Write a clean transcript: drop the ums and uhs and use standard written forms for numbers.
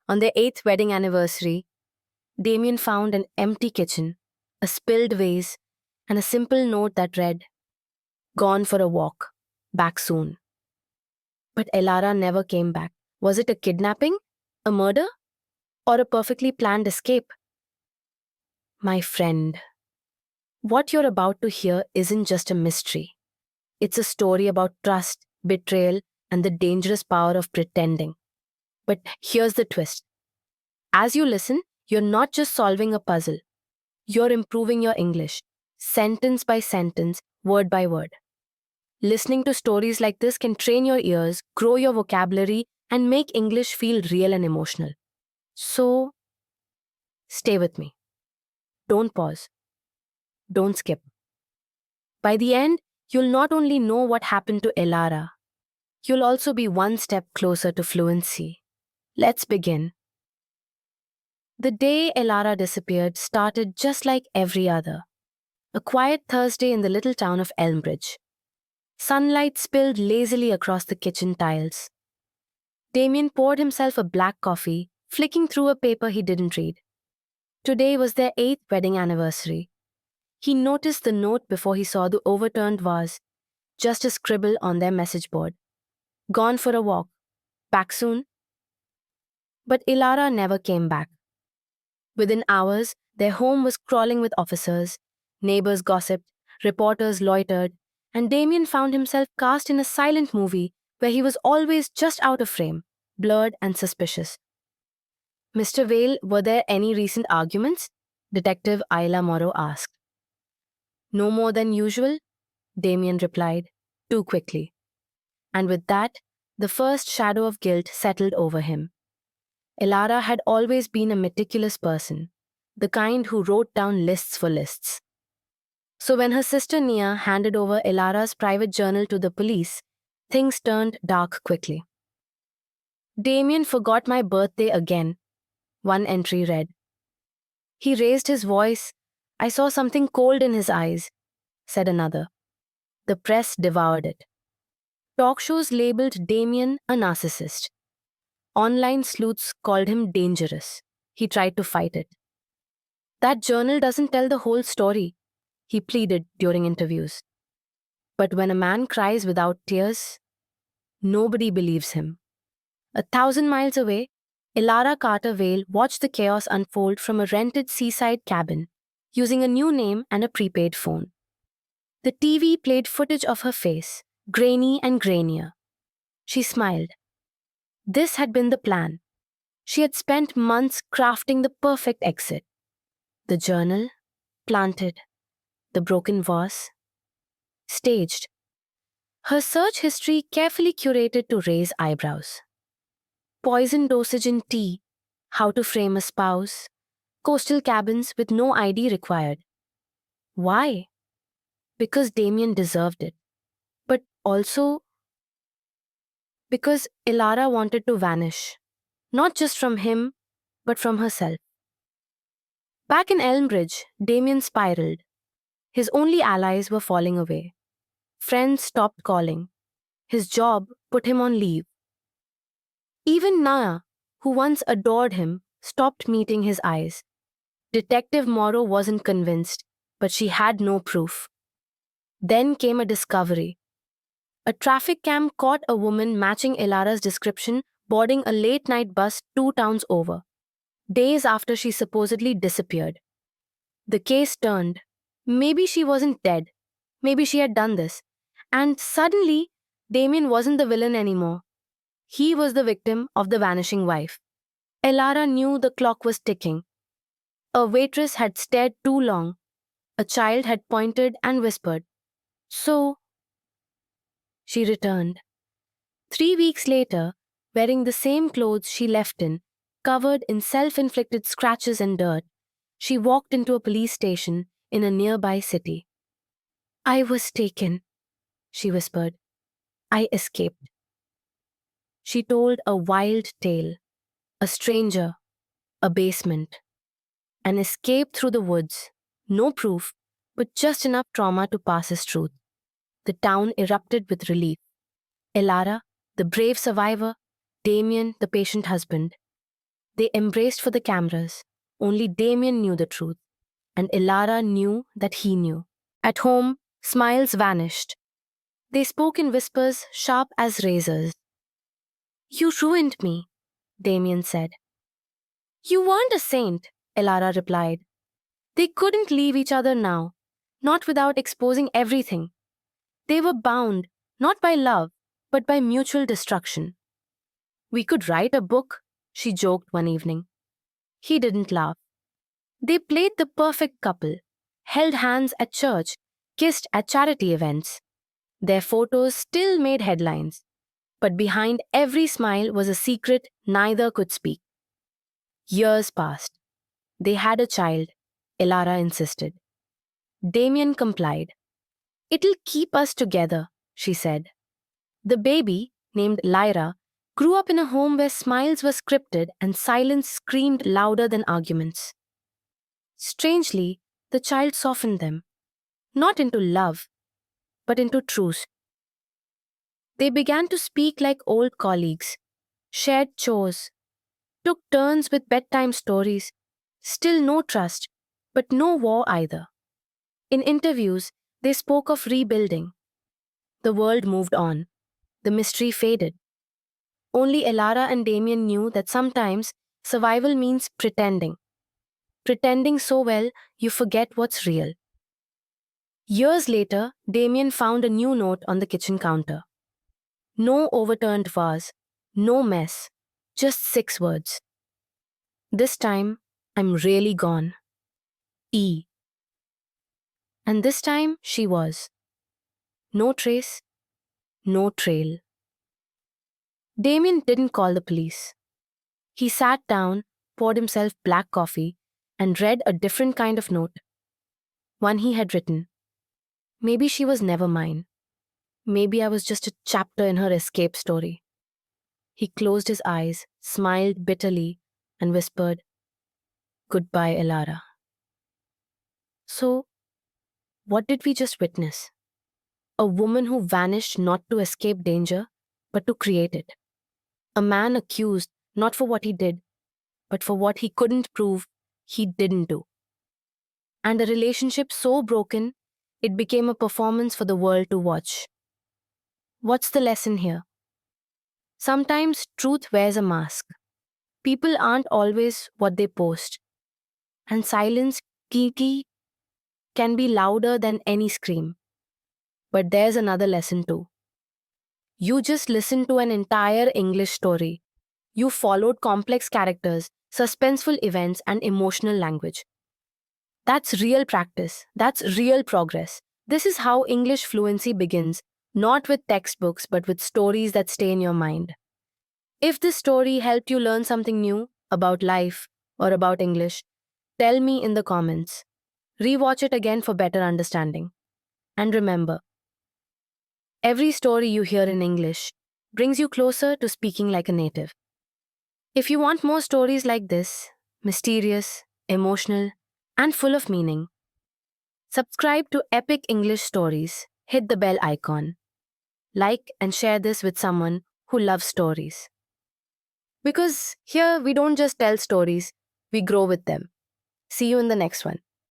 On their 8th wedding anniversary, Damien found an empty kitchen, a spilled vase, and a simple note that read, "Gone for a walk. Back soon." But Elara never came back. Was it a kidnapping? A murder? Or a perfectly planned escape? My friend, what you're about to hear isn't just a mystery. It's a story about trust, betrayal, and the dangerous power of pretending. But here's the twist. As you listen, you're not just solving a puzzle. You're improving your English, sentence by sentence, word by word. Listening to stories like this can train your ears, grow your vocabulary, and make English feel real and emotional. So, stay with me. Don't pause. Don't skip. By the end, you'll not only know what happened to Elara, you'll also be one step closer to fluency. Let's begin. The day Elara disappeared started just like every other. A quiet Thursday in the little town of Elmbridge. Sunlight spilled lazily across the kitchen tiles. Damien poured himself a black coffee, flicking through a paper he didn't read. Today was their 8th wedding anniversary. He noticed the note before he saw the overturned vase, just a scribble on their message board. Gone for a walk. Back soon? But Elara never came back. Within hours, their home was crawling with officers, neighbors gossiped, reporters loitered, and Damien found himself cast in a silent movie where he was always just out of frame, blurred and suspicious. "Mr. Vale, were there any recent arguments?" Detective Ayla Morrow asked. "No more than usual," Damien replied, too quickly. And with that, the first shadow of guilt settled over him. Elara had always been a meticulous person, the kind who wrote down lists for lists. So when her sister Nia handed over Elara's private journal to the police, things turned dark quickly. "Damien forgot my birthday again," one entry read. "He raised his voice. I saw something cold in his eyes," said another. The press devoured it. Talk shows labeled Damien a narcissist. Online sleuths called him dangerous. He tried to fight it. "That journal doesn't tell the whole story," he pleaded during interviews. But when a man cries without tears, nobody believes him. 1,000 miles away, Elara Carter Vale watched the chaos unfold from a rented seaside cabin, using a new name and a prepaid phone. The TV played footage of her face, grainy and grainier. She smiled. This had been the plan. She had spent months crafting the perfect exit. The journal, planted. The broken vase, staged. Her search history carefully curated to raise eyebrows. Poison dosage in tea, how to frame a spouse, coastal cabins with no ID required. Why? Because Damien deserved it. But also because Elara wanted to vanish. Not just from him, but from herself. Back in Elmbridge, Damien spiraled. His only allies were falling away. Friends stopped calling. His job put him on leave. Even Naya, who once adored him, stopped meeting his eyes. Detective Morrow wasn't convinced, but she had no proof. Then came a discovery. A traffic cam caught a woman matching Elara's description boarding a late-night bus 2 towns over, days after she supposedly disappeared. The case turned. Maybe she wasn't dead. Maybe she had done this. And suddenly, Damien wasn't the villain anymore. He was the victim of the vanishing wife. Elara knew the clock was ticking. A waitress had stared too long. A child had pointed and whispered. So, she returned. 3 weeks later, wearing the same clothes she left in, covered in self-inflicted scratches and dirt, she walked into a police station in a nearby city. "I was taken," she whispered. "I escaped." She told a wild tale. A stranger, a basement, an escape through the woods, no proof, but just enough trauma to pass as truth. The town erupted with relief. Elara, the brave survivor, Damien, the patient husband. They embraced for the cameras. Only Damien knew the truth, and Elara knew that he knew. At home, smiles vanished. They spoke in whispers sharp as razors. You ruined me, Damien said. You weren't a saint, Elara replied. They couldn't leave each other now, not without exposing everything. They were bound, not by love, but by mutual destruction. We could write a book, she joked one evening. He didn't laugh. They played the perfect couple, held hands at church, kissed at charity events. Their photos still made headlines, but behind every smile was a secret neither could speak. Years passed. They had a child, Elara insisted. Damien complied. It'll keep us together, she said. The baby, named Lyra, grew up in a home where smiles were scripted and silence screamed louder than arguments. Strangely, the child softened them, not into love, but into truce. They began to speak like old colleagues, shared chores, took turns with bedtime stories. Still no trust, but no war either. In interviews, they spoke of rebuilding. The world moved on. The mystery faded. Only Elara and Damien knew that sometimes survival means pretending. Pretending so well you forget what's real. Years later, Damien found a new note on the kitchen counter. No overturned vase, no mess, just 6 words. This time, I'm really gone. E. And this time, she was. No trace, no trail. Damien didn't call the police. He sat down, poured himself black coffee, and read a different kind of note. One he had written. Maybe she was never mine. Maybe I was just a chapter in her escape story. He closed his eyes, smiled bitterly, and whispered, Goodbye, Elara. So, what did we just witness? A woman who vanished not to escape danger, but to create it. A man accused not for what he did, but for what he couldn't prove he didn't do. And a relationship so broken, it became a performance for the world to watch. What's the lesson here? Sometimes truth wears a mask. People aren't always what they post. And silence, kiki, can be louder than any scream. But there's another lesson too. You just listened to an entire English story. You followed complex characters, suspenseful events, and emotional language. That's real practice. That's real progress. This is how English fluency begins, not with textbooks, but with stories that stay in your mind. If this story helped you learn something new about life or about English, tell me in the comments. Rewatch it again for better understanding. And remember, every story you hear in English brings you closer to speaking like a native. If you want more stories like this, mysterious, emotional, and full of meaning, subscribe to Epic English Stories. Hit the bell icon. Like and share this with someone who loves stories. Because here we don't just tell stories, we grow with them. See you in the next one.